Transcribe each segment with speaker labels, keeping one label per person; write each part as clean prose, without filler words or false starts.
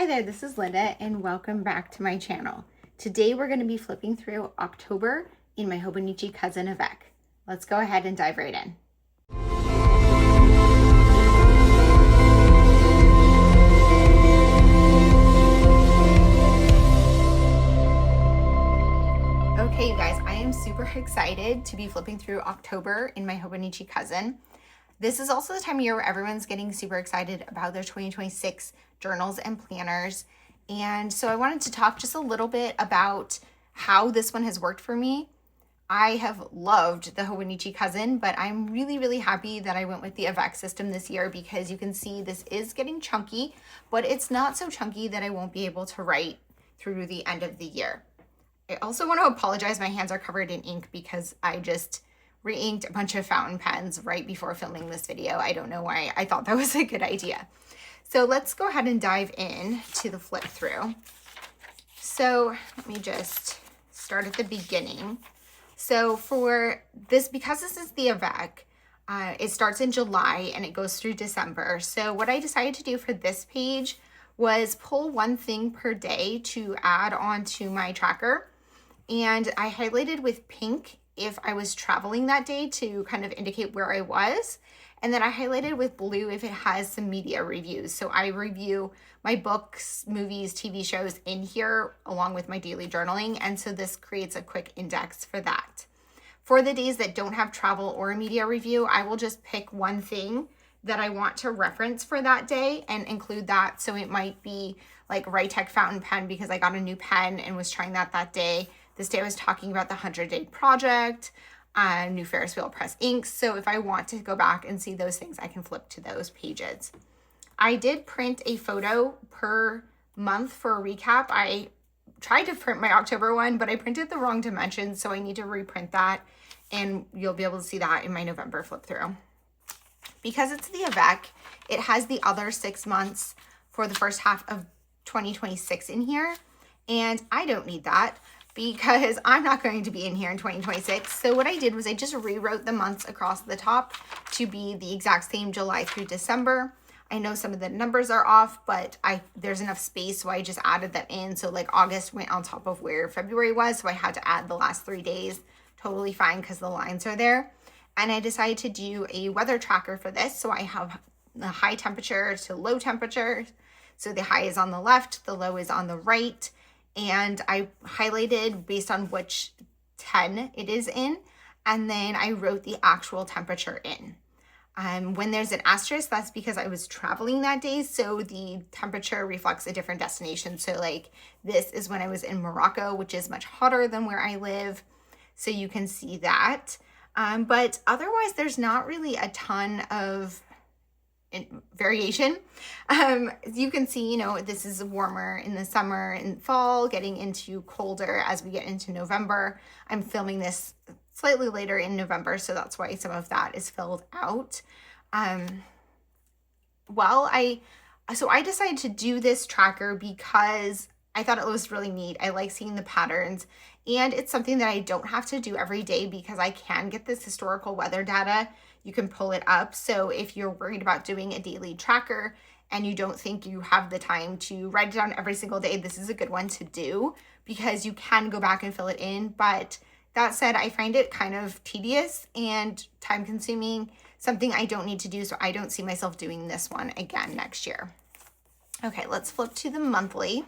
Speaker 1: there, this is Linda and welcome back to my channel. Today we're going to be flipping through October in my Hobonichi Cousin Avec. Let's go ahead and dive right in. Okay, you guys, I am super excited to be flipping through October in my Hobonichi Cousin. This is also the time of year where everyone's getting super excited about their 2026 journals and planners. And so I wanted to talk just a little bit about how this one has worked for me. I have loved the Hobonichi Cousin, but I'm really happy that I went with the Avec system this year because you can see this is getting chunky, but it's not so chunky that I won't be able to write through the end of the year. I also want to apologize. My hands are covered in ink because I just re-inked a bunch of fountain pens right before filming this video. I don't know why I thought that was a good idea. So let's go ahead and dive in to the flip through. So let me just start at the beginning. So for this, because this is the Avec, it starts in July and it goes through December. So what I decided to do for this page was pull one thing per day to add onto my tracker. And I highlighted with pink if I was traveling that day to kind of indicate where I was. And then I highlighted with blue if it has some media reviews. So I review my books, movies, TV shows in here along with my daily journaling. And so this creates a quick index for that. For the days that don't have travel or a media review, I will just pick one thing that I want to reference for that day and include that. So it might be like Rachelle fountain pen because I got a new pen and was trying that day. This day I was talking about the 100-day project, new Ferris wheel press inks. So if I want to go back and see those things, I can flip to those pages. I did print a photo per month for a recap. I tried to print my October one, but I printed the wrong dimensions. So I need to reprint that and you'll be able to see that in my November flip through. Because it's the Avec, it has the other 6 months for the first half of 2026 in here. And I don't need that because I'm not going to be in here in 2026. So what I did was I just rewrote the months across the top to be the exact same July through December. I know some of the numbers are off, but there's enough space, so I just added them in. So like August went on top of where February was, so I had to add the last 3 days. Totally fine because the lines are there. And I decided to do a weather tracker for this. So I have the high temperature to low temperature. So the high is on the left, the low is on the right. And I highlighted based on which 10 it is in. And then I wrote the actual temperature in. When there's an asterisk, that's because I was traveling that day. So the temperature reflects a different destination. So like this is when I was in Morocco, which is much hotter than where I live. So you can see that. But otherwise, there's not really a ton of variation. You can see, this is warmer in the summer and fall, getting into colder as we get into November. I'm filming this slightly later in November, so that's why some of that is filled out. So I decided to do this tracker because I thought it was really neat. I like seeing the patterns, and it's something that I don't have to do every day because I can get this historical weather data. You can pull it up. So if you're worried about doing a daily tracker and you don't think you have the time to write it down every single day, this is a good one to do because you can go back and fill it in. But that said, I find it kind of tedious and time consuming, something I don't need to do. So I don't see myself doing this one again next year. Okay, let's flip to the monthly.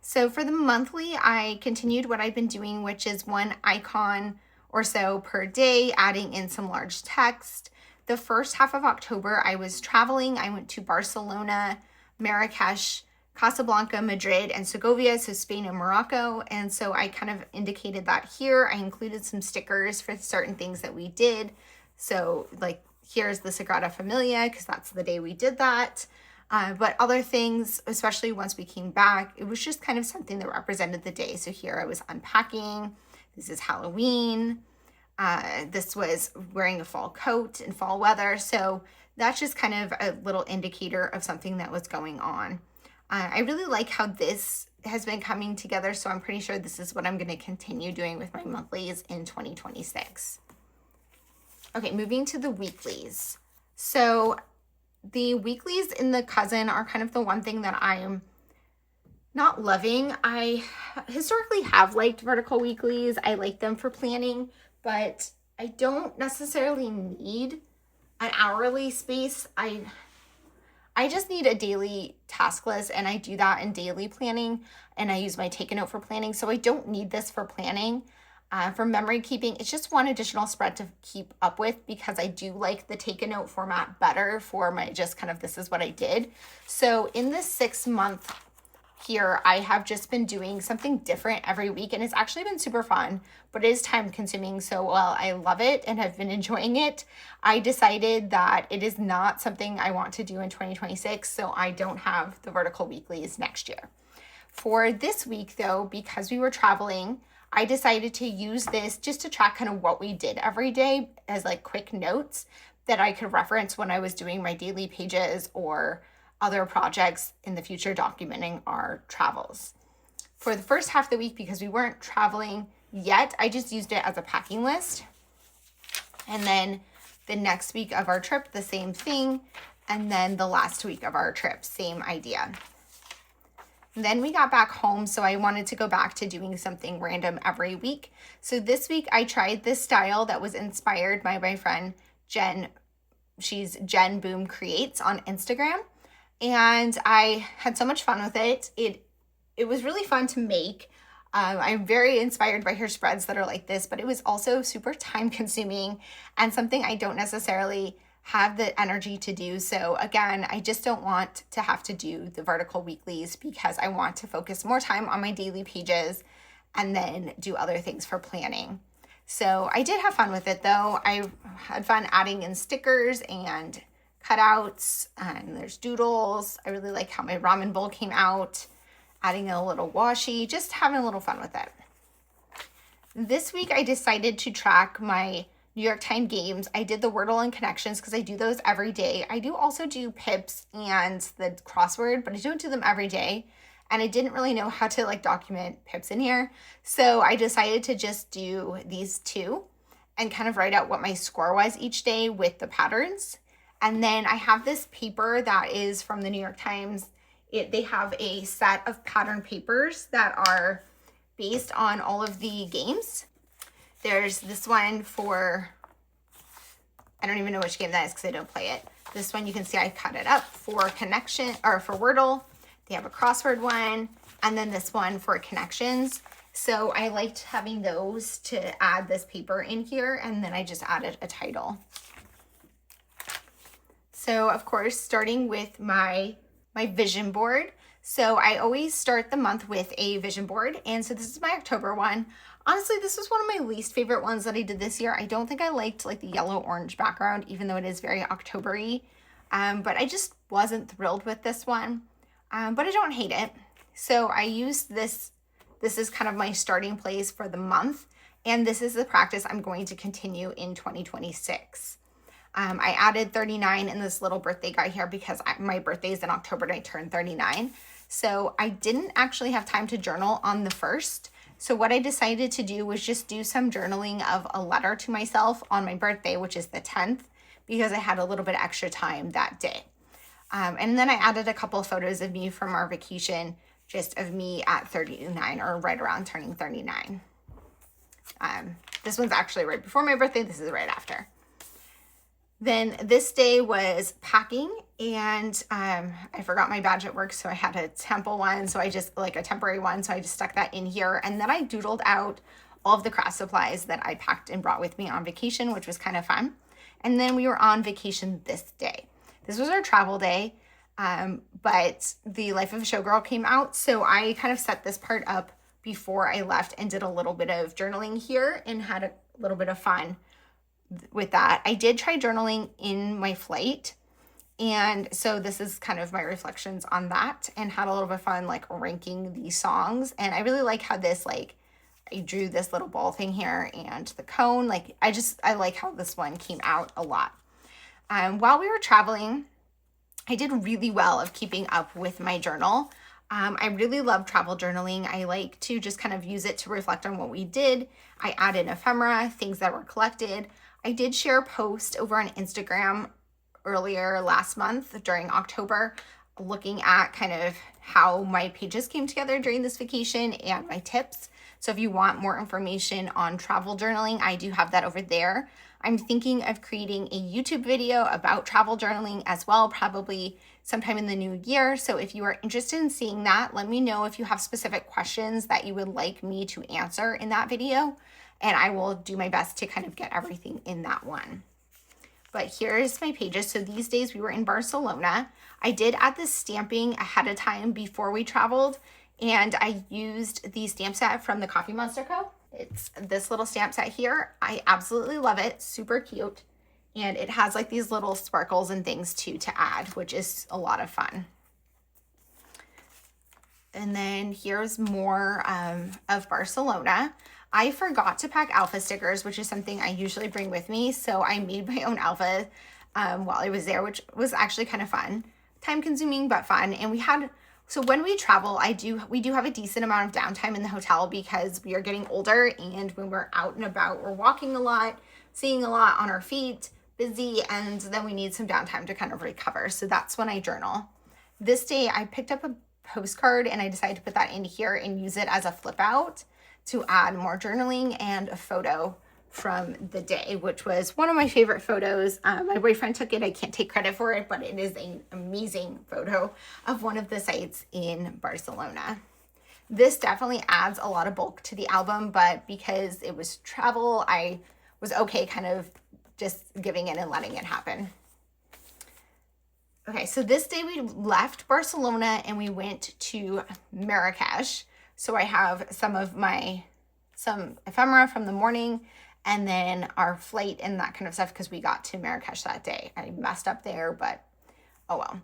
Speaker 1: So for the monthly, I continued what I've been doing, which is one icon or so per day, adding in some large text. The first half of October, I was traveling. I went to Barcelona, Marrakesh, Casablanca, Madrid, and Segovia, so Spain and Morocco. And so I kind of indicated that here. I included some stickers for certain things that we did. So like here's the Sagrada Familia, because that's the day we did that. But other things, especially once we came back, it was just kind of something that represented the day. So here I was unpacking. This is Halloween. This was wearing a fall coat in fall weather. So that's just kind of a little indicator of something that was going on. I really like how this has been coming together. So I'm pretty sure this is what I'm going to continue doing with my monthlies in 2026. Okay, moving to the weeklies. So the weeklies in the Cousin are kind of the one thing that I'm not loving. I historically have liked vertical weeklies. I like them for planning, but I don't necessarily need an hourly space. I just need a daily task list, and I do that in daily planning, and I use my Take a Note for planning. So I don't need this for planning. For memory keeping, it's just one additional spread to keep up with because I do like the Take a Note format better for my just kind of this is what I did. So in this 6-month here, I have just been doing something different every week, and it's actually been super fun, but it is time consuming. So while I love it and have been enjoying it, I decided that it is not something I want to do in 2026. So I don't have the vertical weeklies next year. For this week though, because we were traveling, I decided to use this just to track kind of what we did every day as like quick notes that I could reference when I was doing my daily pages or other projects in the future documenting our travels. For the first half of the week, because we weren't traveling yet, I just used it as a packing list. And then the next week of our trip, the same thing. And then the last week of our trip, same idea. Then we got back home, so I wanted to go back to doing something random every week. So this week I tried this style that was inspired by my friend Jen. She's Jen Boom Creates on Instagram. And I had so much fun with it. It was really fun to make. I'm very inspired by her spreads that are like this, but it was also super time consuming and something I don't necessarily have the energy to do. So again, I just don't want to have to do the vertical weeklies because I want to focus more time on my daily pages and then do other things for planning. So I did have fun with it though. I had fun adding in stickers and cutouts, and there's doodles. I really like how my ramen bowl came out, adding a little washi, just having a little fun with it. This week I decided to track my New York Times games. I did the Wordle and Connections because I do those every day. I do also do Pips and the crossword, but I don't do them every day. And I didn't really know how to like document Pips in here. So I decided to just do these two and kind of write out what my score was each day with the patterns. And then I have this paper that is from the New York Times. They have a set of pattern papers that are based on all of the games. There's this one for, I don't even know which game that is because I don't play it. This one you can see I cut it up for connection or for Wordle. They have a crossword one, and then this one for connections. So I liked having those to add this paper in here, and then I just added a title. So of course, starting with my vision board. So I always start the month with a vision board. And so this is my October one. Honestly, this was one of my least favorite ones that I did this year. I don't think I liked like the yellow-orange background, even though it is very October-y. But I just wasn't thrilled with this one. But I don't hate it. So I used this. This is kind of my starting place for the month. And this is the practice I'm going to continue in 2026. I added 39 in this little birthday guy here because my birthday is in October and I turned 39. So I didn't actually have time to journal on the 1st. So what I decided to do was just do some journaling of a letter to myself on my birthday, which is the 10th, because I had a little bit of extra time that day. And then I added a couple of photos of me from our vacation, just of me at 39 or right around turning 39. This one's actually right before my birthday. This is right after. Then this day was packing, and I forgot my badge at work, so I had a temple one, so I just, like a temporary one, so I just stuck that in here. And then I doodled out all of the craft supplies that I packed and brought with me on vacation, which was kind of fun. And then we were on vacation this day. This was our travel day, but the Life of a Showgirl came out, so I kind of set this part up before I left and did a little bit of journaling here and had a little bit of fun with that. I did try journaling in my flight, and so this is kind of my reflections on that, and had a little bit of fun like ranking these songs. And I really like how this, like, I drew this little ball thing here and the cone. Like, I like how this one came out a lot. While we were traveling, I did really well of keeping up with my journal. I really love travel journaling. I like to just kind of use it to reflect on what we did. I added ephemera, things that were collected. I did share a post over on Instagram earlier last month during October looking at kind of how my pages came together during this vacation and my tips. So if you want more information on travel journaling, I do have that over there. I'm thinking of creating a YouTube video about travel journaling as well, probably sometime in the new year. So if you are interested in seeing that, let me know if you have specific questions that you would like me to answer in that video, and I will do my best to kind of get everything in that one. But here's my pages. So these days we were in Barcelona. I did add this stamping ahead of time before we traveled, and I used the stamp set from the Coffee Monsterz Co. It's this little stamp set here. I absolutely love it. Super cute. And it has like these little sparkles and things too to add, which is a lot of fun. And then here's more of Barcelona. I forgot to pack alpha stickers, which is something I usually bring with me. So I made my own alpha while I was there, which was actually kind of fun. Time consuming, but fun. And so when we travel, we do have a decent amount of downtime in the hotel because we are getting older, and when we're out and about, we're walking a lot, seeing a lot on our feet, busy, and then we need some downtime to kind of recover. So that's when I journal. This day I picked up a postcard and I decided to put that in here and use it as a flip out to add more journaling and a photo from the day, which was one of my favorite photos. My boyfriend took it. I can't take credit for it, but it is an amazing photo of one of the sites in Barcelona. This definitely adds a lot of bulk to the album, but because it was travel, I was okay kind of just giving it and letting it happen. Okay, so this day we left Barcelona and we went to Marrakesh. So I have some ephemera from the morning, and then our flight and that kind of stuff because we got to Marrakesh that day. I messed up there, but oh well.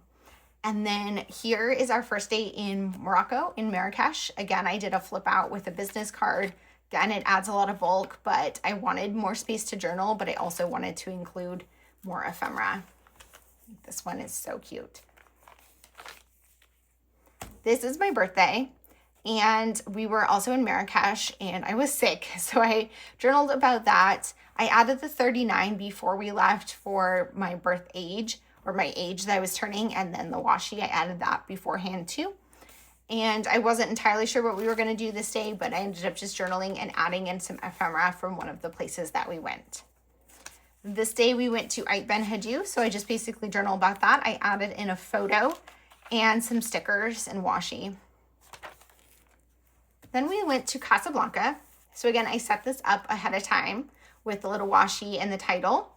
Speaker 1: And then here is our first day in Morocco, in Marrakesh. Again, I did a flip out with a business card. Again, it adds a lot of bulk, but I wanted more space to journal, but I also wanted to include more ephemera. This one is so cute. This is my birthday. And we were also in Marrakesh, and I was sick, so I journaled about that. I added the 39 before we left for my birth age, or my age that I was turning, and then the washi, I added that beforehand too. And I wasn't entirely sure what we were going to do this day, but I ended up just journaling and adding in some ephemera from one of the places that we went. This day we went to Ait Ben Haddou, so I just basically journaled about that. I added in a photo and some stickers and washi. Then we went to Casablanca. So again, I set this up ahead of time with the little washi and the title.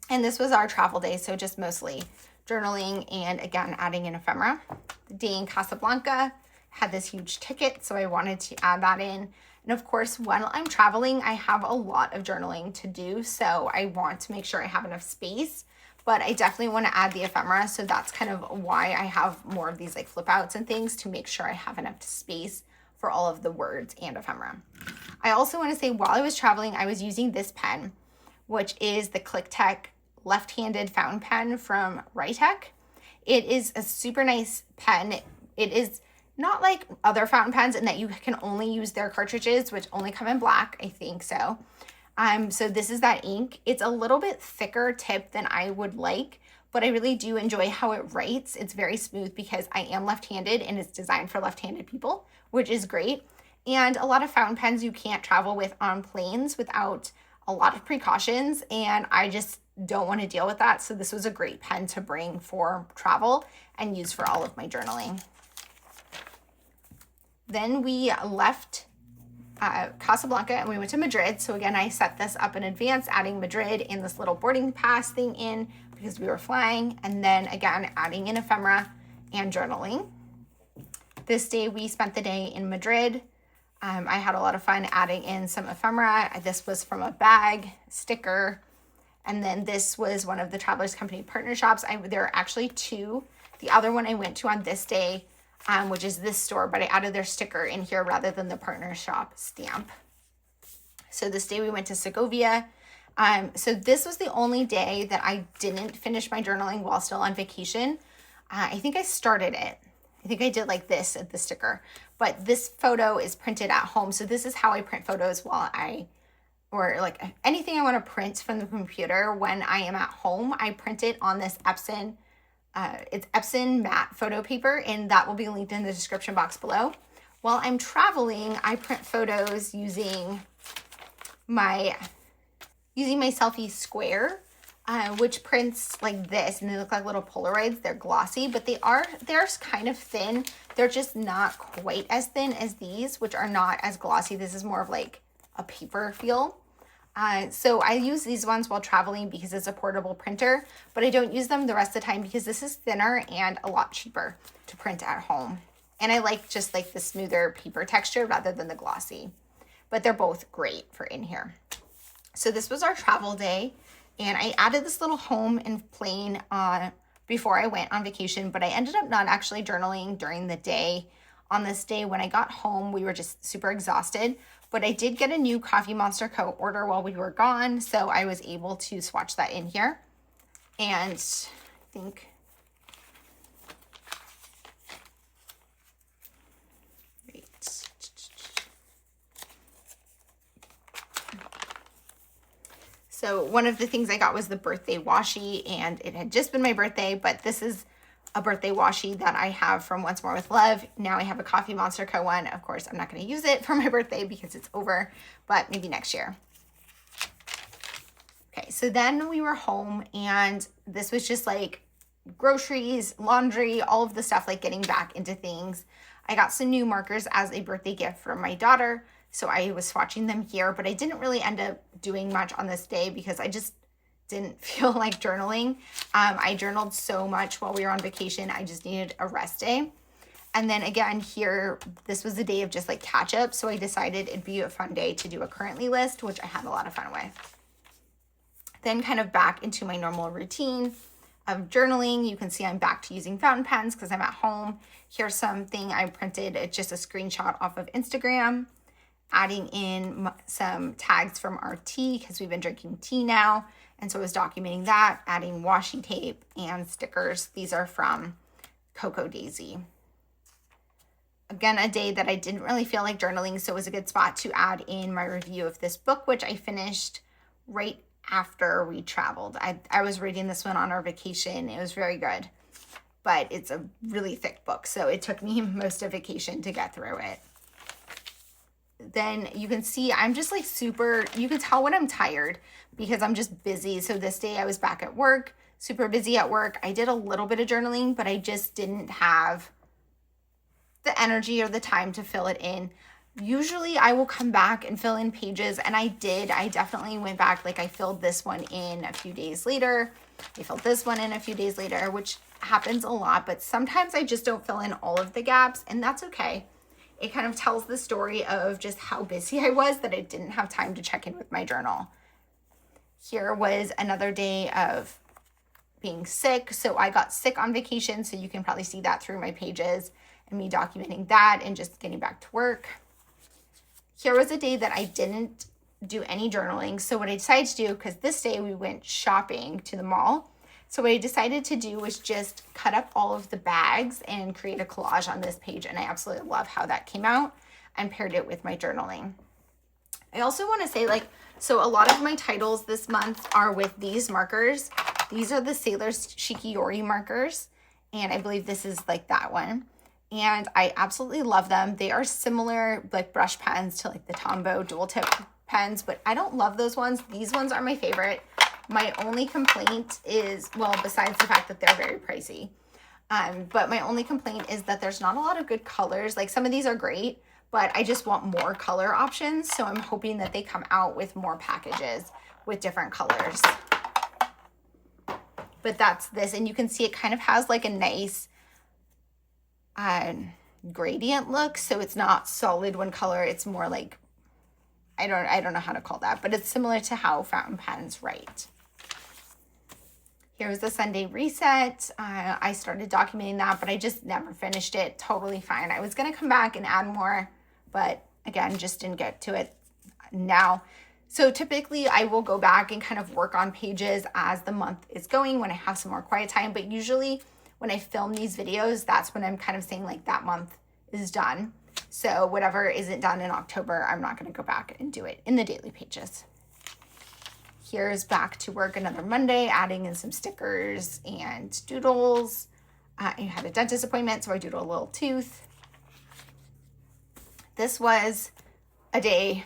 Speaker 1: And this was our travel day, so just mostly journaling and again, adding in ephemera. The day in Casablanca had this huge ticket, so I wanted to add that in. And of course, when I'm traveling, I have a lot of journaling to do, so I want to make sure I have enough space, but I definitely want to add the ephemera. So that's kind of why I have more of these like flip outs and things, to make sure I have enough space for all of the words and ephemera. I also want to say, while I was traveling, I was using this pen, which is the ClickTech left-handed fountain pen from Rachelle. It is a super nice pen. It is not like other fountain pens in that you can only use their cartridges, which only come in black, I think so. So this is that ink. It's a little bit thicker tip than I would like, but I really do enjoy how it writes. It's very smooth because I am left-handed and it's designed for left-handed people, which is great. And a lot of fountain pens you can't travel with on planes without a lot of precautions, and I just don't want to deal with that. So this was a great pen to bring for travel and use for all of my journaling. Then we left Casablanca and we went to Madrid. So again, I set this up in advance, adding Madrid and this little boarding pass thing in because we were flying, and then again, adding in ephemera and journaling. This day we spent the day in Madrid. I had a lot of fun adding in some ephemera. This was from a bag, sticker, and then this was one of the Travelers Company partner shops. There are actually two. The other one I went to on this day, which is this store, but I added their sticker in here rather than the partner shop stamp. So this day we went to Segovia. So this was the only day that I didn't finish my journaling while still on vacation. I think I started it. I think I did like this at the sticker, but this photo is printed at home. So this is how I print photos or like anything I want to print from the computer when I am at home. I print it on this Epson it's Epson matte photo paper, and that will be linked in the description box below. While I'm traveling, I print photos using my Selfie Square, which prints like this, and they look like little Polaroids. They're glossy, but they're kind of thin. They're just not quite as thin as these, which are not as glossy. This is more of like a paper feel. So I use these ones while traveling because it's a portable printer, but I don't use them the rest of the time because this is thinner and a lot cheaper to print at home. And I like just like the smoother paper texture rather than the glossy, but they're both great for in here. So this was our travel day, and I added this little home and plane before I went on vacation, but I ended up not actually journaling during the day. On this day, when I got home, we were just super exhausted, but I did get a new Coffee Monsterz Co order while we were gone, so I was able to swatch that in here. And I think so one of the things I got was the birthday washi, and it had just been my birthday, but this is a birthday washi that I have from Once More with Love. Now I have a Coffee Monsterz Co one. Of course, I'm not going to use it for my birthday because it's over, but maybe next year. Okay, so then we were home, and this was just like groceries, laundry, all of the stuff, like getting back into things. I got some new markers as a birthday gift from my daughter, so I was swatching them here, but I didn't really end up doing much on this day because I just didn't feel like journaling. I journaled so much while we were on vacation. I just needed a rest day. And then again here, this was a day of just like catch up. So I decided it'd be a fun day to do a currently list, which I had a lot of fun with. Then kind of back into my normal routine of journaling. You can see I'm back to using fountain pens because I'm at home. Here's something I printed. It's just a screenshot off of Instagram, adding in some tags from our tea because we've been drinking tea now. And so I was documenting that, adding washi tape and stickers. These are from Cocoa Daisy. Again, a day that I didn't really feel like journaling, so it was a good spot to add in my review of this book, which I finished right after we traveled. I was reading this one on our vacation. It was very good, but it's a really thick book, so it took me most of vacation to get through it. Then you can see I'm just like you can tell when I'm tired because I'm just busy. So this day I was back at work, super busy at work. I did a little bit of journaling, but I just didn't have the energy or the time to fill it in. Usually I will come back and fill in pages, and I did. I definitely went back. Like I filled this one in a few days later. I filled this one in a few days later, which happens a lot, but sometimes I just don't fill in all of the gaps, and that's okay. It kind of tells the story of just how busy I was that I didn't have time to check in with my journal. Here was another day of being sick. So I got sick on vacation, so you can probably see that through my pages and me documenting that and just getting back to work. Here was a day that I didn't do any journaling. So what I decided to do, because this day we went shopping to the mall, so what I decided to do was just cut up all of the bags and create a collage on this page. And I absolutely love how that came out, and paired it with my journaling. I also want to say, like, so a lot of my titles this month are with these markers. These are the Sailor's Shikiori markers, and I believe this is like that one. And I absolutely love them. They are similar like brush pens to like the Tombow dual tip pens, but I don't love those ones. These ones are my favorite. My only complaint is, well, besides the fact that they're very pricey, but my only complaint is that there's not a lot of good colors. Like some of these are great, but I just want more color options. So I'm hoping that they come out with more packages with different colors. But that's this, and you can see it kind of has like a nice gradient look. So it's not solid one color. It's more like, I don't know how to call that, but it's similar to how fountain pens write. Here's the Sunday reset. I started documenting that, but I just never finished it. Totally fine. I was going to come back and add more, but again, just didn't get to it now. So typically I will go back and kind of work on pages as the month is going when I have some more quiet time. But usually when I film these videos, that's when I'm kind of saying like that month is done. So whatever isn't done in October, I'm not going to go back and do it in the daily pages. here's back to work another Monday, adding in some stickers and doodles. I had a dentist appointment, so I doodled a little tooth. This was a day,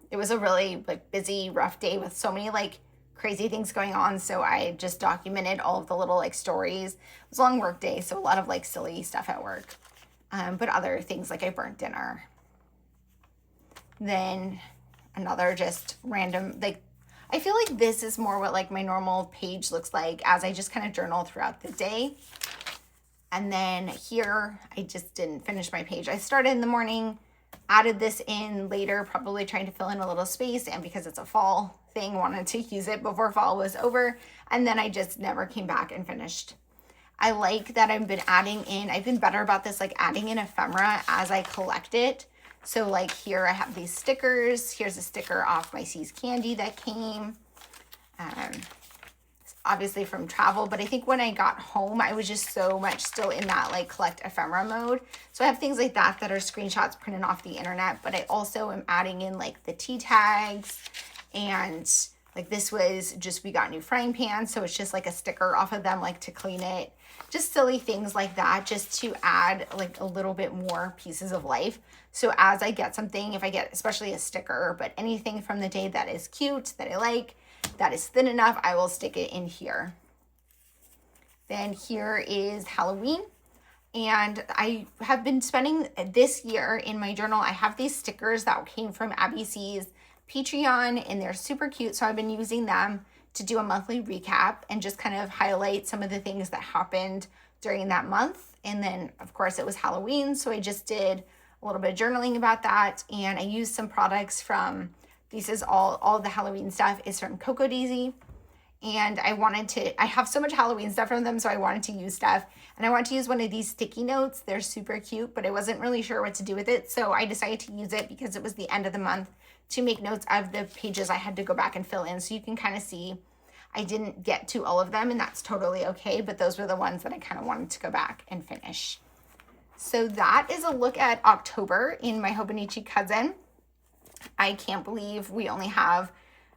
Speaker 1: it was a really like busy, rough day with so many like crazy things going on. So I just documented all of the little like stories. It was a long work day, so a lot of like silly stuff at work. But other things like I burnt dinner. Then another just random, like I feel like this is more what like my normal page looks like as I just kind of journal throughout the day. And then here, I just didn't finish my page. I started in the morning, added this in later, probably trying to fill in a little space. And because it's a fall thing, wanted to use it before fall was over. And then I just never came back and finished. I like that I've been better about this, like adding in ephemera as I collect it. So like here I have these stickers. Here's a sticker off my C's Candy that came. Obviously from travel, but I think when I got home, I was just so much still in that like collect ephemera mode. So I have things like that are screenshots printed off the internet, but I also am adding in like the tea tags, and like this was just, we got new frying pans. So it's just like a sticker off of them, like to clean it, just silly things like that, just to add like a little bit more pieces of life. So as I get something, if I get especially a sticker, but anything from the day that is cute, that I like, that is thin enough, I will stick it in here. Then here is Halloween. And I have been spending this year in my journal, I have these stickers that came from Abby C's Patreon, and they're super cute. So I've been using them to do a monthly recap and just kind of highlight some of the things that happened during that month. And then of course it was Halloween, so I just did a little bit of journaling about that. And I used some products from, this is all the Halloween stuff is from Cocoa Daisy. And I have so much Halloween stuff from them, so I wanted to use stuff. And I wanted to use one of these sticky notes. They're super cute, but I wasn't really sure what to do with it. So I decided to use it because it was the end of the month to make notes of the pages I had to go back and fill in. So you can kind of see I didn't get to all of them, and that's totally okay. But those were the ones that I kind of wanted to go back and finish. So that is a look at October in my Hobonichi Cousin. I can't believe we only have,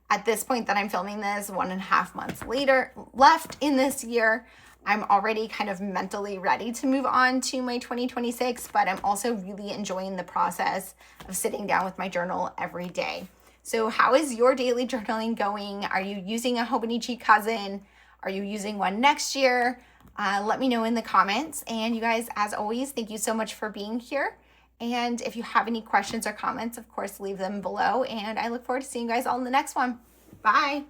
Speaker 1: at this point that I'm filming this, 1.5 months later left in this year. I'm already kind of mentally ready to move on to my 2026, but I'm also really enjoying the process of sitting down with my journal every day. So how is your daily journaling going? Are you using a Hobonichi Cousin? Are you using one next year? Let me know in the comments. And you guys, as always, thank you so much for being here. And if you have any questions or comments, of course, leave them below. And I look forward to seeing you guys all in the next one. Bye.